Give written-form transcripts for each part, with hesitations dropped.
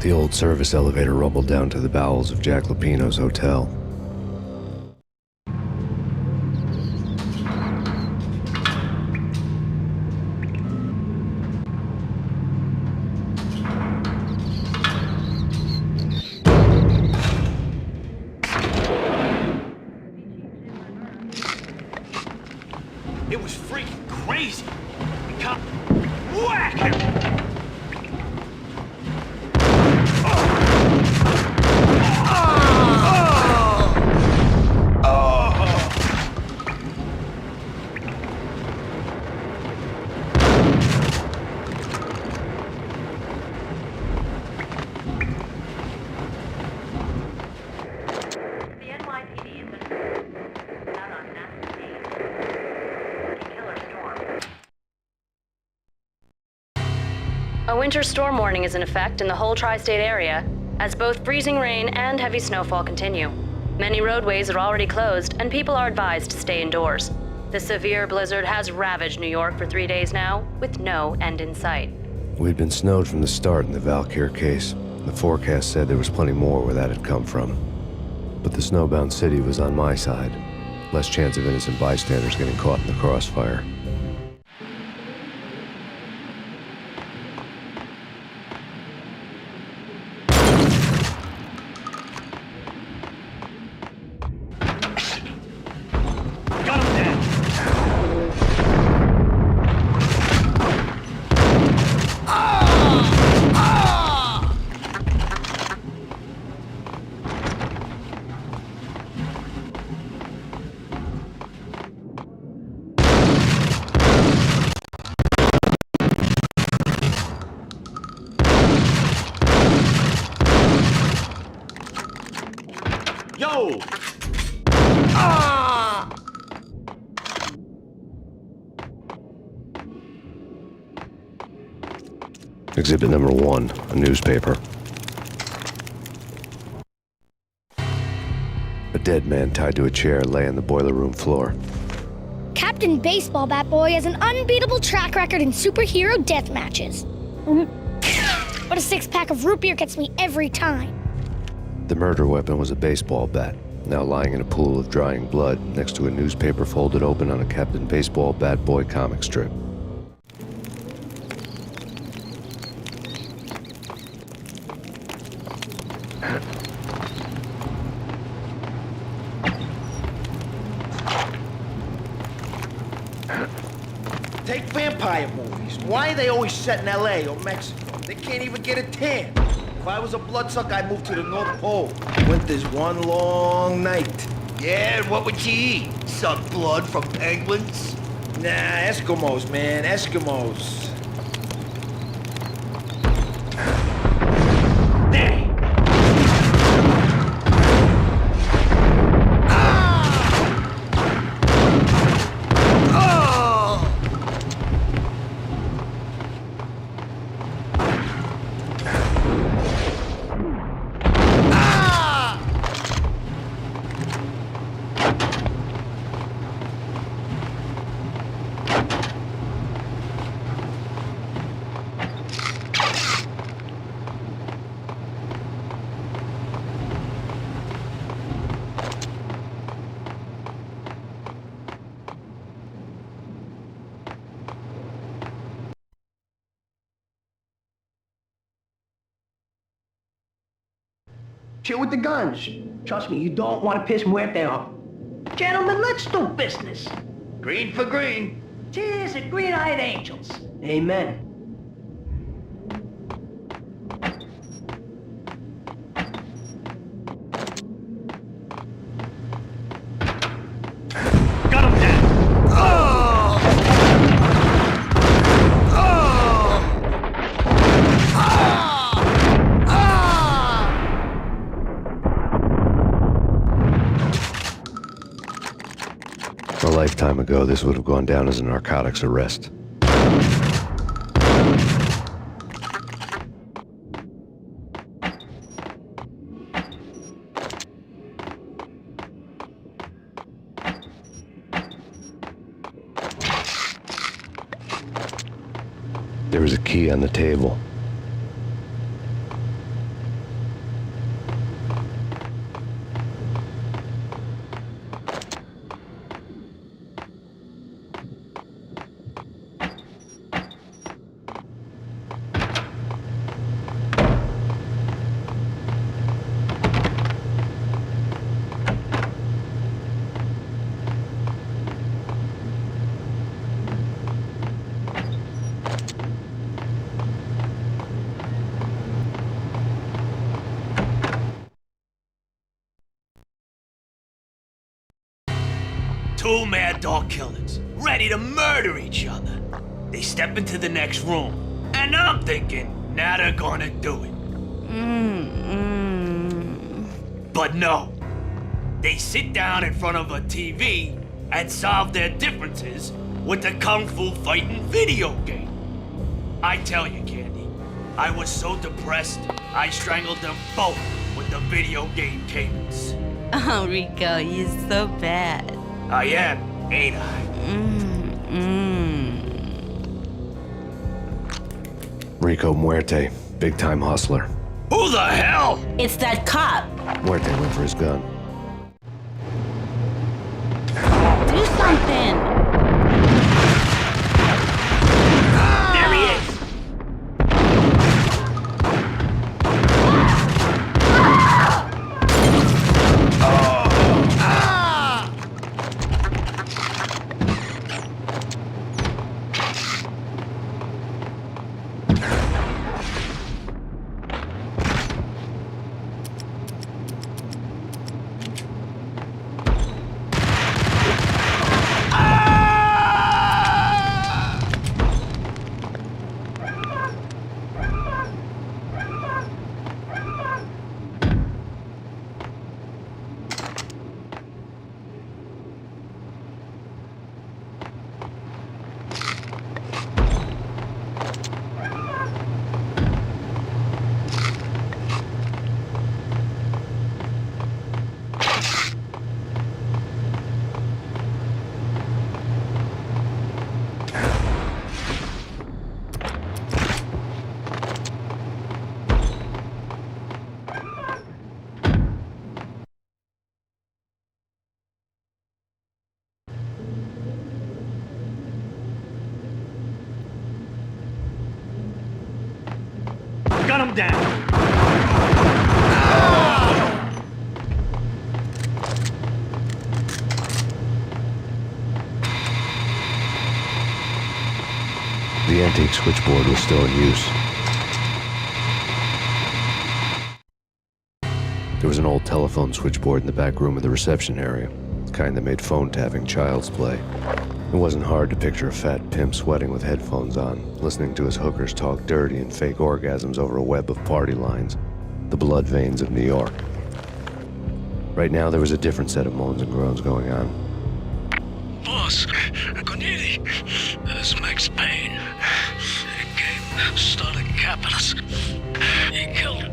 The old service elevator rumbled down to the bowels of Jack Lupino's hotel. It was freaking crazy. The cop... Whack him! A winter storm warning is in effect in the whole tri-state area, as both freezing rain and heavy snowfall continue. Many roadways are already closed, and people are advised to stay indoors. The severe blizzard has ravaged New York for 3 days now, with no end in sight. We'd been snowed from the start in the Valkyr case. The forecast said there was plenty more where that had come from. But the snowbound city was on my side. Less chance of innocent bystanders getting caught in the crossfire. Yo! Exhibit number 1, a newspaper. A dead man tied to a chair lay on the boiler room floor. Captain Baseball Bat Boy has an unbeatable track record in superhero death matches. But a 6-pack of root beer gets me every time. The murder weapon was a baseball bat, now lying in a pool of drying blood next to a newspaper folded open on a Captain Baseball Bat Boy comic strip. Take vampire movies. Why are they always set in LA or Mexico? They can't even get a tan. If I was a bloodsucker, I'd move to the North Pole. Winter's one long night. Yeah, and what would you eat? Suck blood from penguins? Nah, Eskimos, man, Eskimos. Chill with the guns. Trust me, you don't want to piss Muerte off. Gentlemen, let's do business. Green for green. Cheers at green-eyed angels. Amen. Got him down! A lifetime ago, this would have gone down as a narcotics arrest. There was a key on the table. Two mad dog killers, ready to murder each other. They step into the next room, and I'm thinking, now they're gonna do it. But no. They sit down in front of a TV and solve their differences with the Kung Fu fighting video game. I tell you, Candy, I was so depressed, I strangled them both with the video game cables. Oh, Rico, you're so bad. I am, ain't I? Rico Muerte, big-time hustler. Who the hell? It's that cop. Muerte went for his gun. Do something. There he is! Gun him down! The antique switchboard was still in use. There was an old telephone switchboard in the back room of the reception area, the kind that made phone tapping child's play. It wasn't hard to picture a fat pimp sweating with headphones on, listening to his hookers talk dirty and fake orgasms over a web of party lines, the blood veins of New York. Right now, there was a different set of moans and groans going on. Boss, Corneli, this MaxPayne. He came, started capping us. He killed him.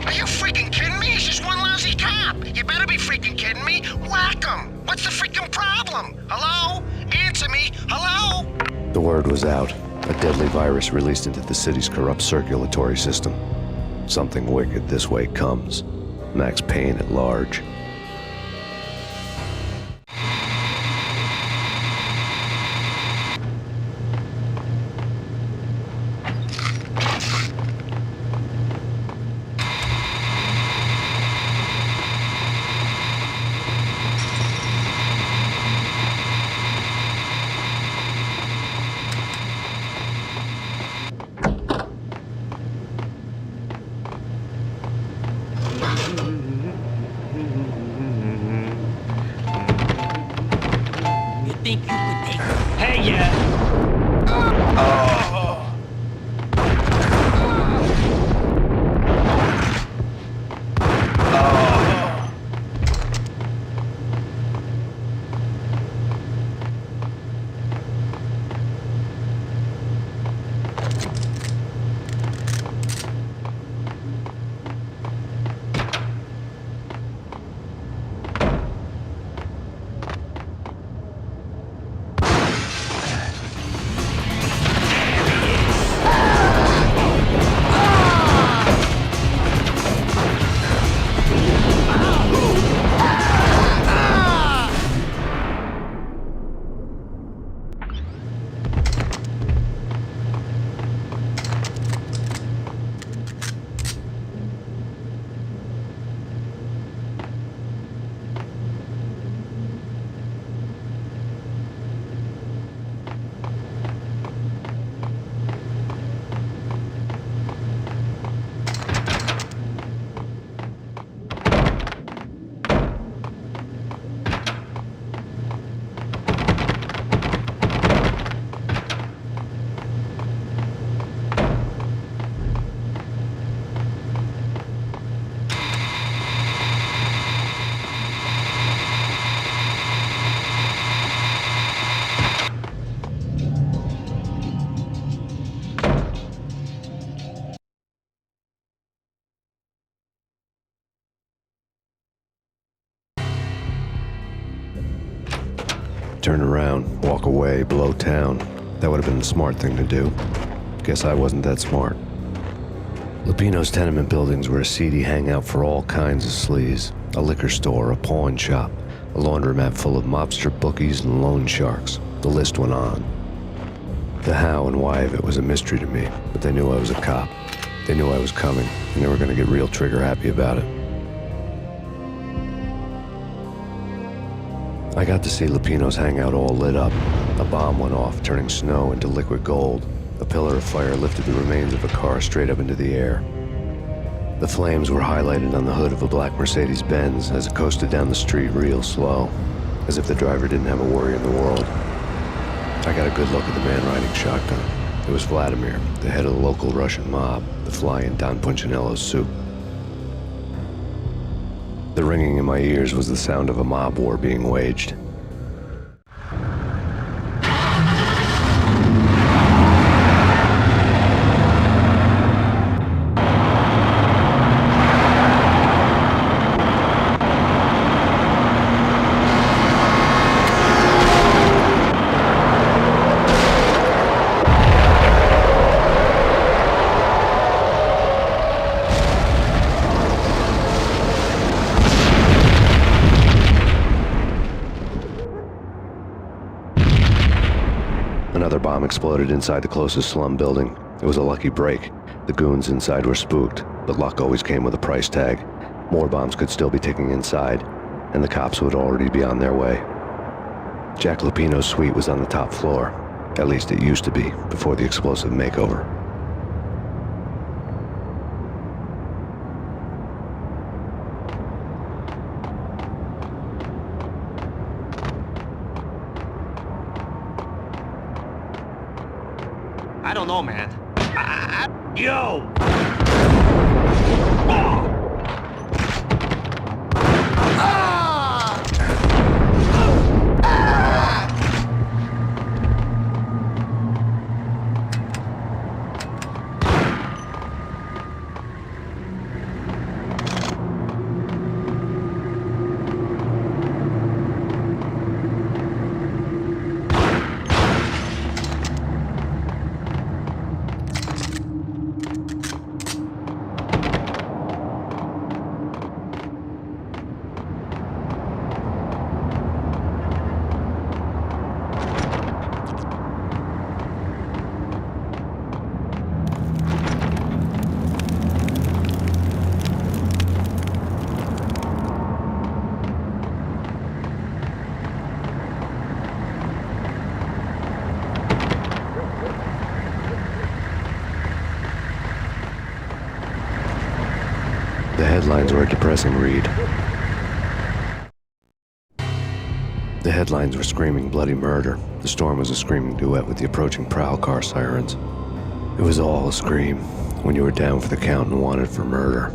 Are you freaking kidding me? He's just one lousy cop. You better be freaking kidding me. Whack him. What's the freaking problem? Hello? Answer me. Hello? The word was out. A deadly virus released into the city's corrupt circulatory system. Something wicked this way comes. MaxPayne at large. turn around, walk away, blow town. That would have been the smart thing to do. Guess I wasn't that smart. Lupino's tenement buildings were a seedy hangout for all kinds of sleaze. A liquor store, a pawn shop, a laundromat full of mobster bookies and loan sharks. The list went on. The how and why of it was a mystery to me, but they knew I was a cop. They knew I was coming, and they were going to get real trigger happy about it. I got to see Lupino's hangout all lit up. A bomb went off, turning snow into liquid gold. A pillar of fire lifted the remains of a car straight up into the air. The flames were highlighted on the hood of a black Mercedes-Benz as it coasted down the street real slow, as if the driver didn't have a worry in the world. I got a good look at the man riding shotgun. It was Vladimir, the head of the local Russian mob, the fly in Don Punchinello's soup. The ringing in my ears was the sound of a mob war being waged. Another bomb exploded inside the closest slum building. It was a lucky break. The goons inside were spooked, but luck always came with a price tag. More bombs could still be ticking inside, and the cops would already be on their way. Jack Lupino's suite was on the top floor. At least it used to be, before the explosive makeover. I don't know, man. Yo! The headlines were a depressing read. The headlines were screaming bloody murder. The storm was a screaming duet with the approaching prowl car sirens. It was all a scream when you were down for the count and wanted for murder.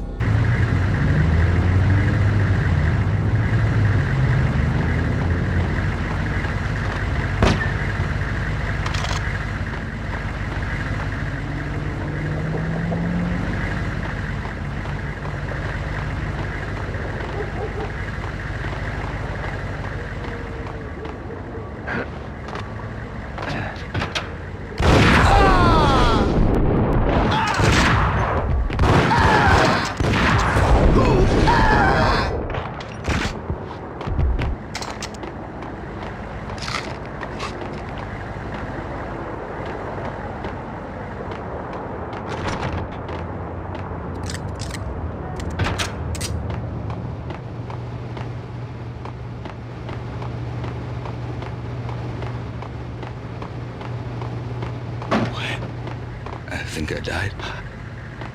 I think I died.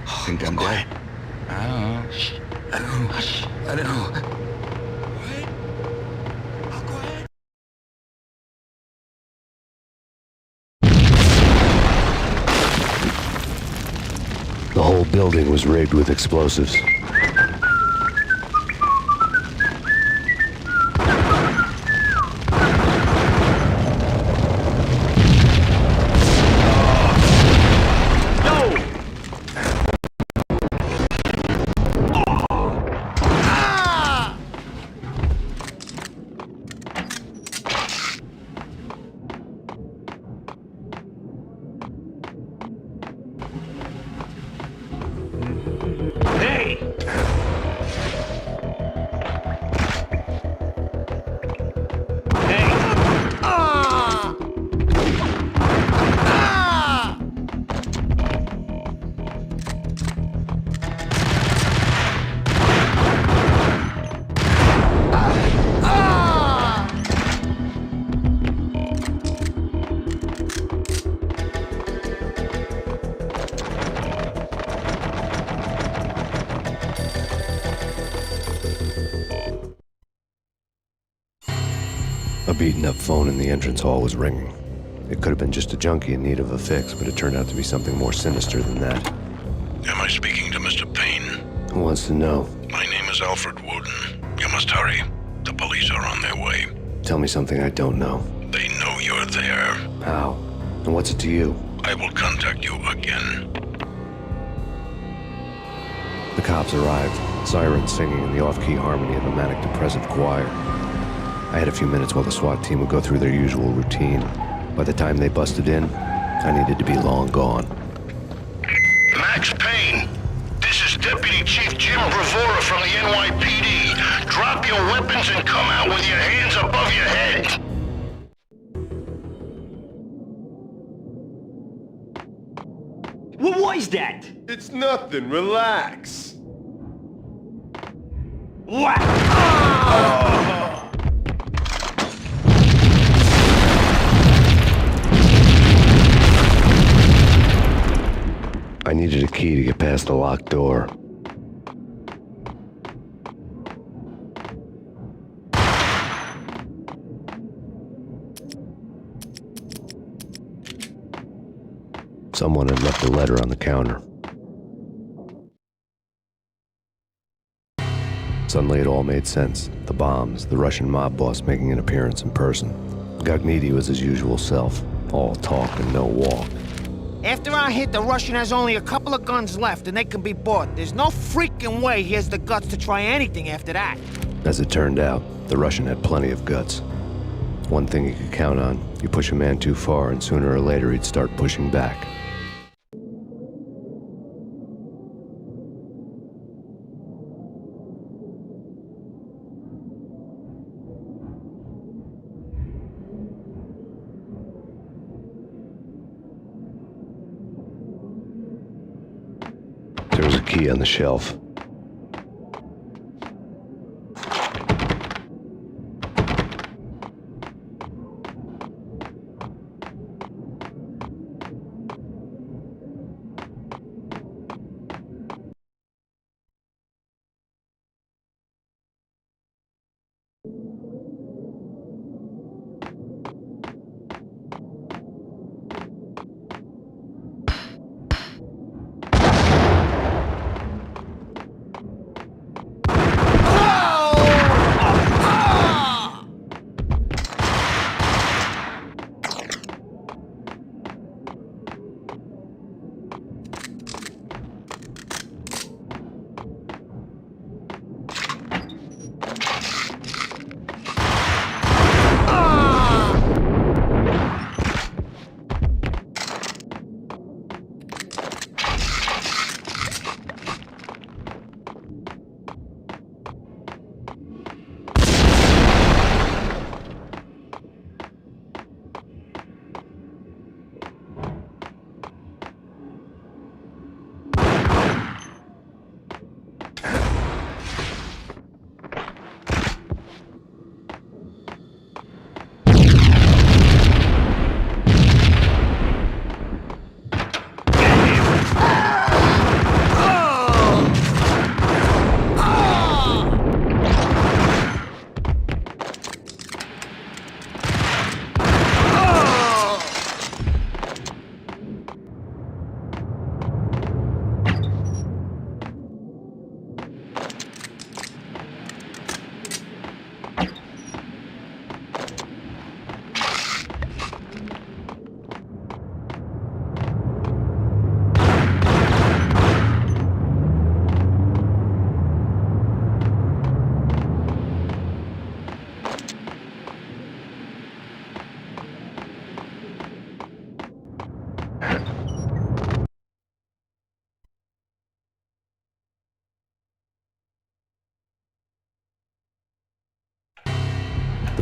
I think I'm dead. I don't know. I don't know. The whole building was rigged with explosives. me. Hey. Ah! Ah! Ah! A beaten-up phone in the entrance hall was ringing. It could have been just a junkie in need of a fix, but it turned out to be something more sinister than that. Am I speaking to Mr. Payne? Who wants to know? My name is Alfred Wooden. You must hurry. The police are on their way. Tell me something I don't know. They know you're there. How? And what's it to you? I will contact you again. The cops arrived, sirens singing in the off-key harmony of a manic-depressive choir. I had a few minutes while the SWAT team would go through their usual routine. By the time they busted in, I needed to be long gone. Max Payne, this is Deputy Chief Jim Bravura from the NYPD. Drop your weapons and come out with your hands above your head. What was that? It's nothing. Relax. What? Ah! I needed a key to get past the locked door. Someone had left a letter on the counter. Suddenly it all made sense. The bombs, the Russian mob boss making an appearance in person. Gagniti was his usual self, all talk and no walk. After our hit, the Russian has only a couple of guns left and they can be bought. There's no freaking way he has the guts to try anything after that. As it turned out, the Russian had plenty of guts. One thing you could count on, you push a man too far and sooner or later he'd start pushing back. There was a key on the shelf.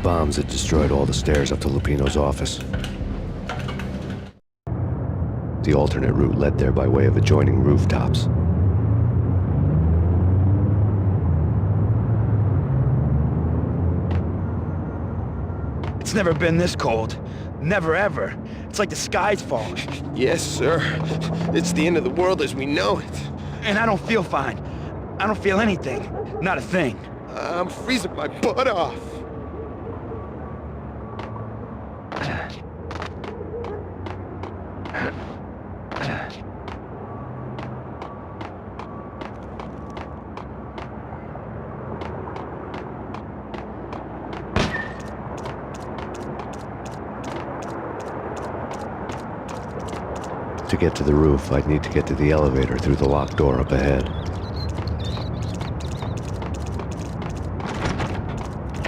bombs had destroyed all the stairs up to Lupino's office. The alternate route led there by way of adjoining rooftops. It's never been this cold. Never ever. It's like the sky's falling. Yes, sir. It's the end of the world as we know it. And I don't feel fine. I don't feel anything. Not a thing. I'm freezing my butt off. To get to the roof, I'd need to get to the elevator through the locked door up ahead.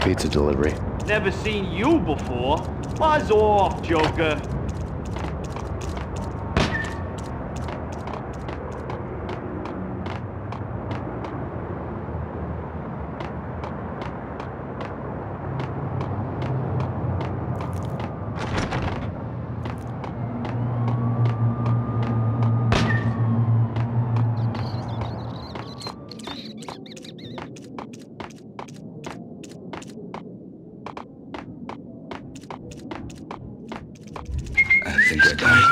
Pizza delivery. Never seen you before. Buzz off, Joker. I think I died.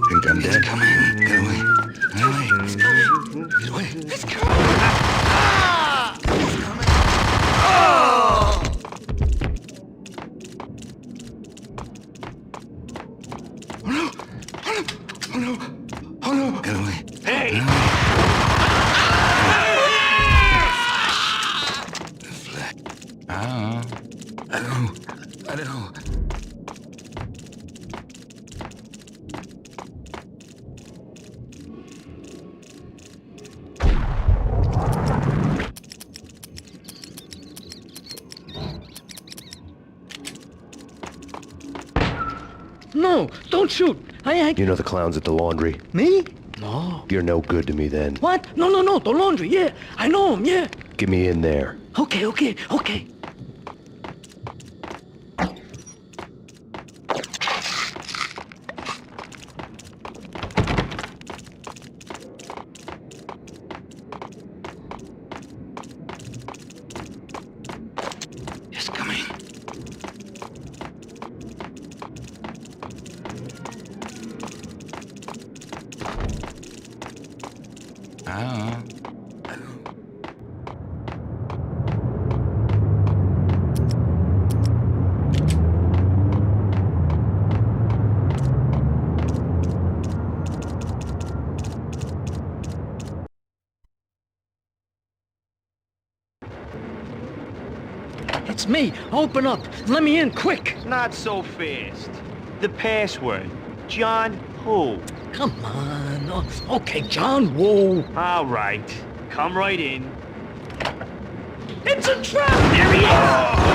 Think I'm dead. Coming. Get away. Get away. He's coming. Get away. It's coming. He's coming. Oh no. Oh no. Oh no. Oh no. Get away. Hey! I don't know. No, don't shoot. You know the clowns at the laundry? Me? No. You're no good to me then. What? No, the laundry, yeah. I know him, yeah. Get me in there. Okay. It's coming. It's me. Open up. Let me in, quick. Not so fast. The password. John who? Come on. Oh, okay, John Woo. All right. Come right in. It's a trap! There he is!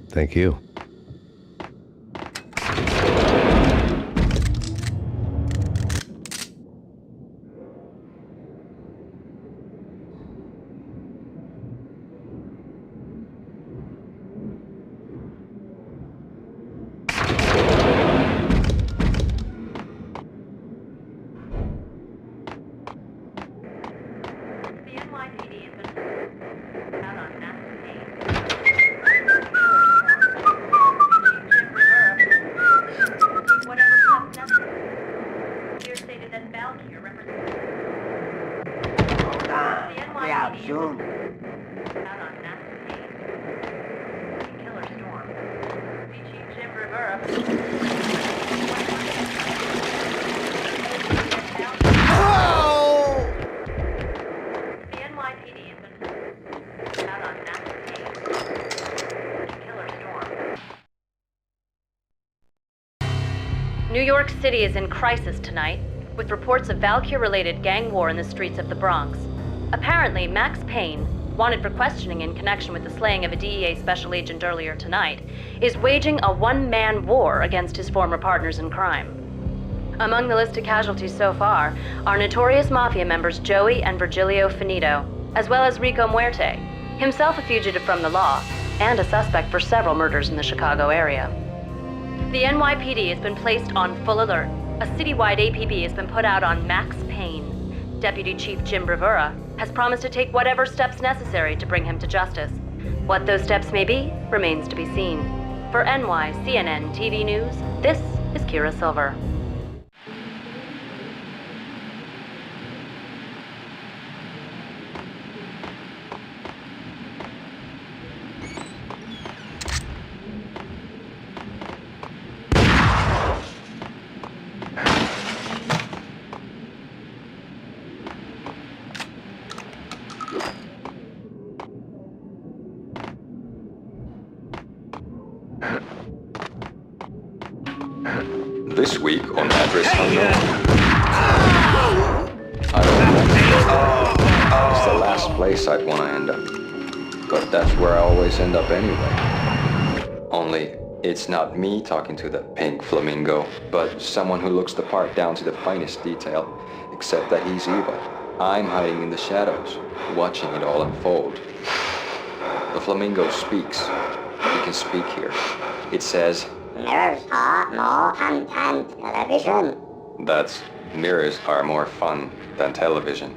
Thank you. Zoom. Out on MaxPayne. Killer storm. Chief Jim Rivera. The NYPD has been out on MaxPayne. Killer storm. New York City is in crisis tonight, with reports of Valkyr-related gang war in the streets of the Bronx. Apparently, MaxPayne, wanted for questioning in connection with the slaying of a DEA special agent earlier tonight, is waging a one-man war against his former partners in crime. Among the listed casualties so far are notorious mafia members Joey and Virgilio Finito, as well as Rico Muerte, himself a fugitive from the law, and a suspect for several murders in the Chicago area. The NYPD has been placed on full alert. A citywide APB has been put out on MaxPayne. Deputy Chief Jim Rivera has promised to take whatever steps necessary to bring him to justice. What those steps may be remains to be seen. For NYCNN TV News, this is Kira Silver. This week on Address Unknown. I don't know. It's the last place I'd want to end up. But that's where I always end up anyway. Only, it's not me talking to the pink flamingo, but someone who looks the part down to the finest detail, except that he's evil. I'm hiding in the shadows, watching it all unfold. The flamingo speaks. He can speak here. It says, mirrors are more fun than television. That's mirrors are more fun than television.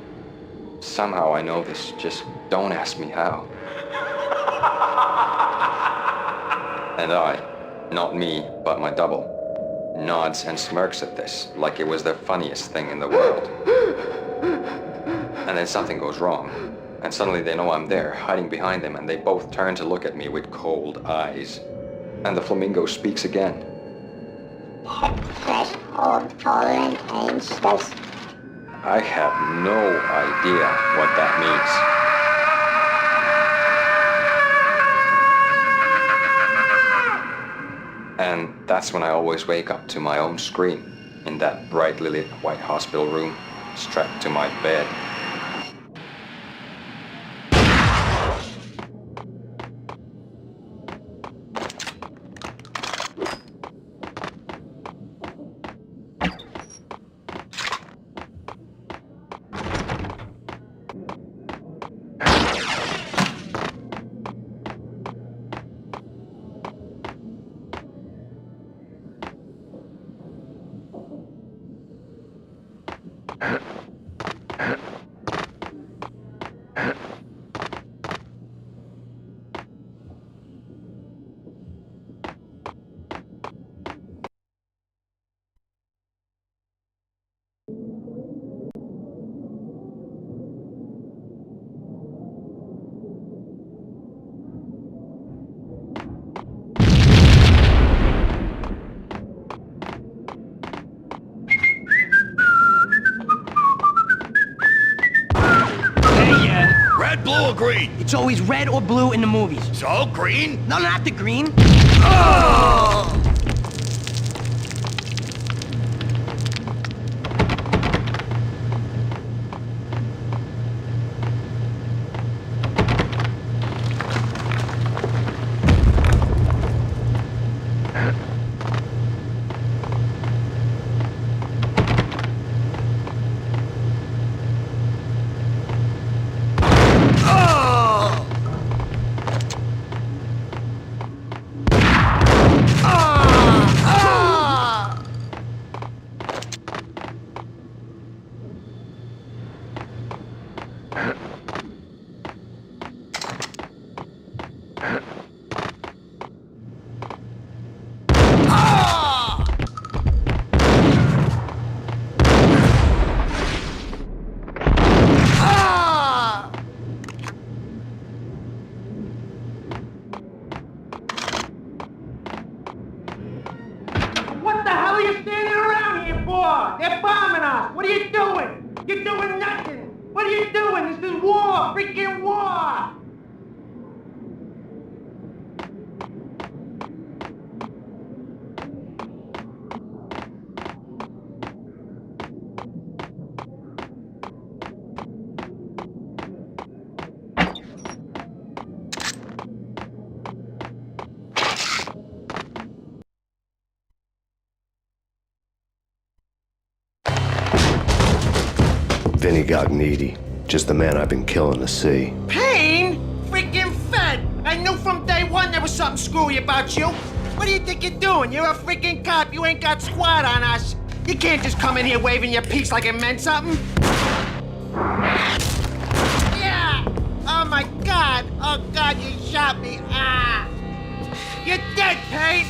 Somehow I know this, just don't ask me how. And I, not me, but my double, nods and smirks at this like it was the funniest thing in the world. And then something goes wrong, and suddenly they know I'm there, hiding behind them, and they both turn to look at me with cold eyes. And the flamingo speaks again. Threshold tolerant angels. I have no idea what that means. And that's when I always wake up to my own scream in that brightly lit white hospital room, strapped to my bed. Red, blue, or green? It's always red or blue in the movies. So, green? No, not the green. Oh! Ah! war! What are you doing? You're doing nothing! What are you doing? This is war! Freaking war! Vinny Gognitti, just the man I've been killing to see. Payne? Freaking fed! I knew from day one there was something screwy about you. What do you think you're doing? You're a freaking cop. You ain't got squad on us. You can't just come in here waving your piece like it meant something. Yeah! Oh my God! Oh God, you shot me! Ah! You're dead, Payne!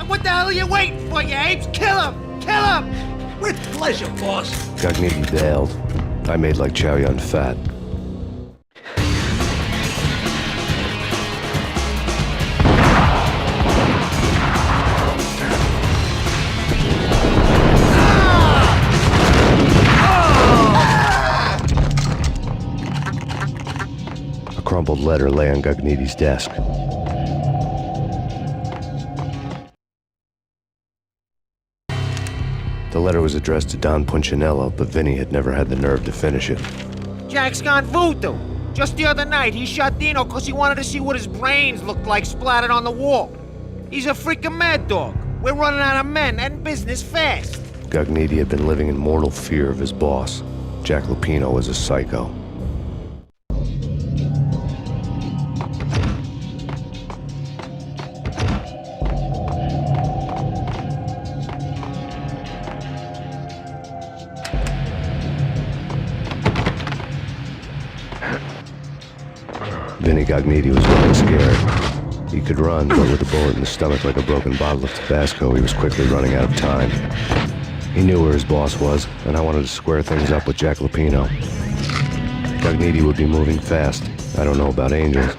What the hell are you waiting for, you apes? Kill him! Kill him! With pleasure, boss. Gognitti bailed. I made like Chow Yun Fat. A crumpled letter lay on Gognitti's desk. The letter was addressed to Don Punchinello, but Vinny had never had the nerve to finish it. Jack's gone voodoo. Just the other night, he shot Dino because he wanted to see what his brains looked like splattered on the wall. He's a freaking mad dog. We're running out of men and business fast. Gognitti had been living in mortal fear of his boss. Jack Lupino was a psycho. Vinny Gognitti was running scared. He could run, but with a bullet in the stomach like a broken bottle of Tabasco, he was quickly running out of time. He knew where his boss was, and I wanted to square things up with Jack Lupino. Gognitti would be moving fast. I don't know about angels,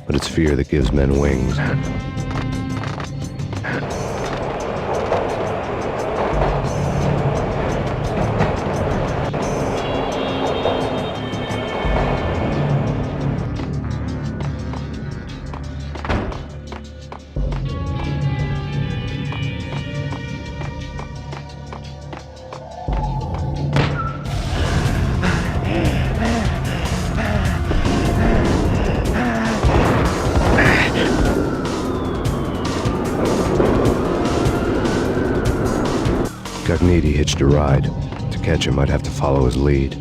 but it's fear that gives men wings. Gognitti hitched a ride. To catch him, I'd have to follow his lead.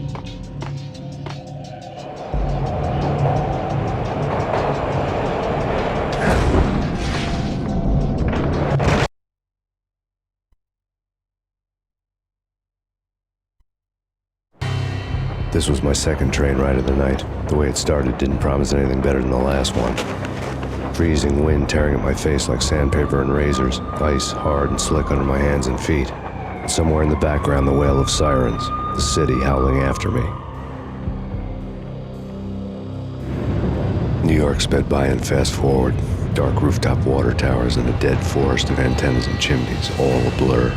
This was my second train ride of the night. The way it started didn't promise anything better than the last one. Freezing wind tearing at my face like sandpaper and razors, ice hard and slick under my hands and feet. Somewhere in the background, the wail of sirens, the city howling after me. New York sped by in fast forward. Dark rooftop water towers and a dead forest of antennas and chimneys, all a blur.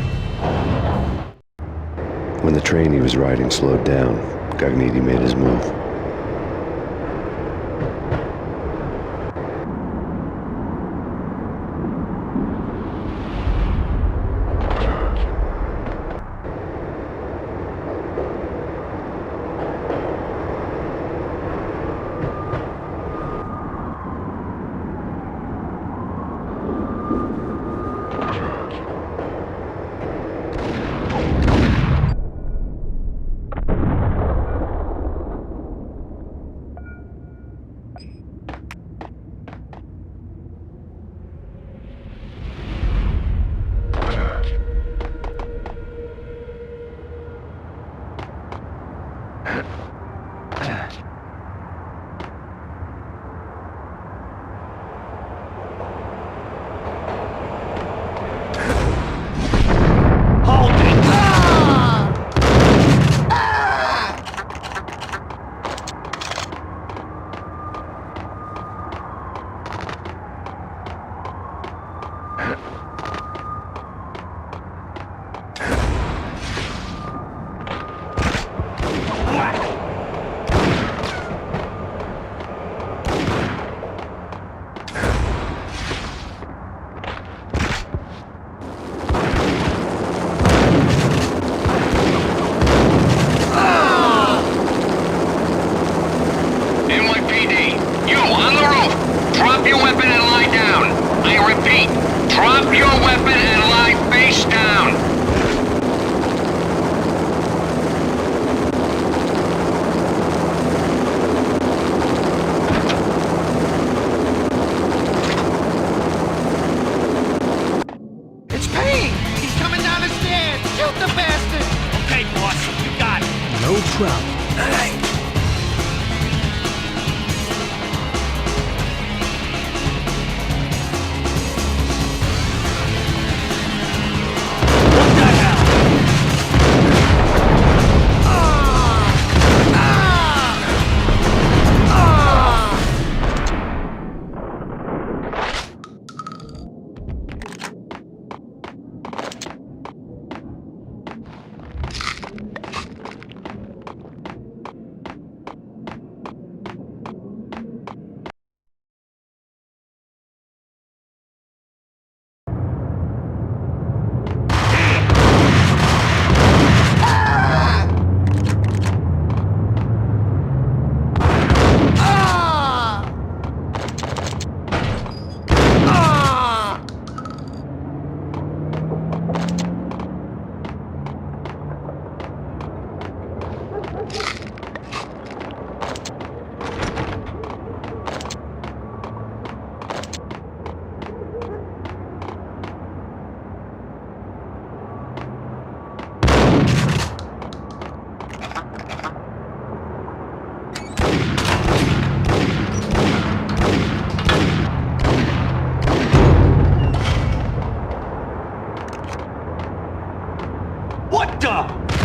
When the train he was riding slowed down, Gognitti made his move. no trouble. What the?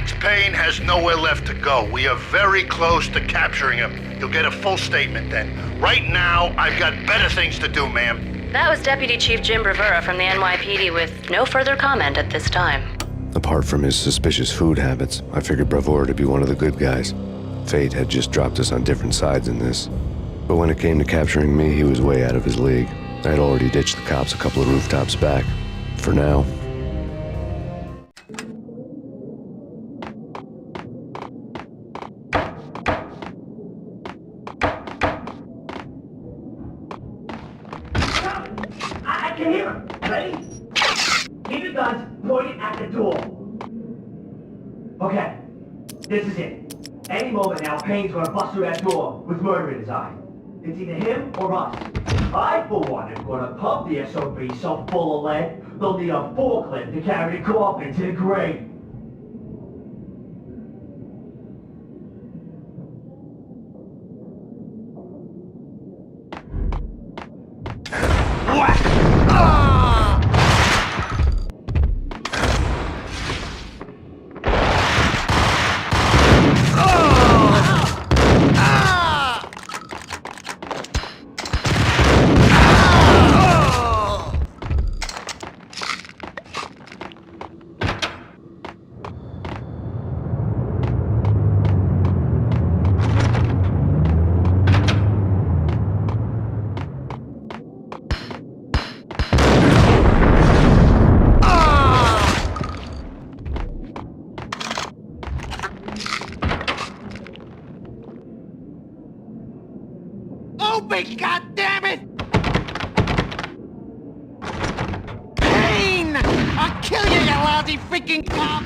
MaxPayne has nowhere left to go. We are very close to capturing him. You'll get a full statement then. Right now, I've got better things to do, ma'am. That was Deputy Chief Jim Bravura from the NYPD with no further comment at this time. Apart from his suspicious food habits, I figured Bravura to be one of the good guys. Fate had just dropped us on different sides in this. But when it came to capturing me, he was way out of his league. I had already ditched the cops a couple of rooftops back. For now. I can hear him. Ready? Keep your guns pointed at the door. Okay, this is it. Any moment now, Payne's gonna bust through that door with murder in his eye. It's either him or us. I, for one, am gonna pump the SOB so full of lead, they'll need a forklift to carry the coffin to the grave. Open, goddammit! Payne! I'll kill you, you lousy freaking cop!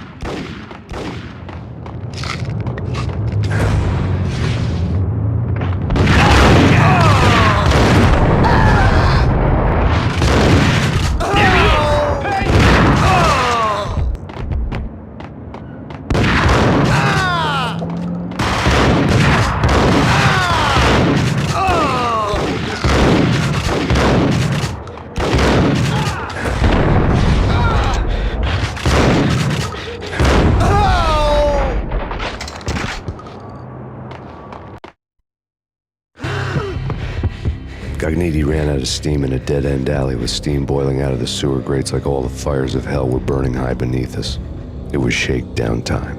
Cogniti ran out of steam in a dead-end alley with steam boiling out of the sewer grates like all the fires of hell were burning high beneath us. It was shakedown time.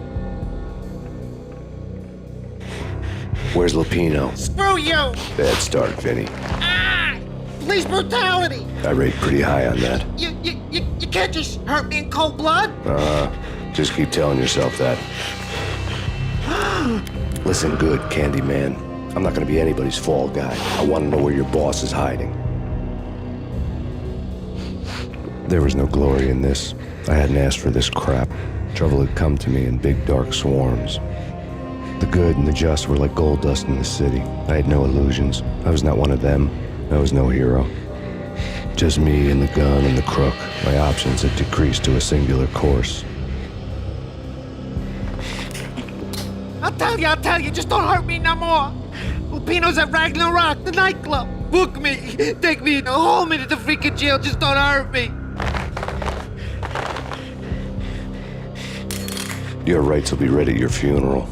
Where's Lupino? Screw you! Bad start, Vinny. Ah! Police brutality! I rate pretty high on that. You can't just hurt me in cold blood? Just keep telling yourself that. Listen good, Candyman. I'm not gonna be anybody's fall guy. I want to know where your boss is hiding. There was no glory in this. I hadn't asked for this crap. Trouble had come to me in big dark swarms. The good and the just were like gold dust in the city. I had no illusions. I was not one of them. I was no hero. Just me and the gun and the crook. My options had decreased to a singular course. I'll tell you, just don't hurt me no more. Lupino's at Ragnarok, the nightclub. Book me, take me in, hold me to the freaking jail, just don't hurt me. Your rights will be read at your funeral.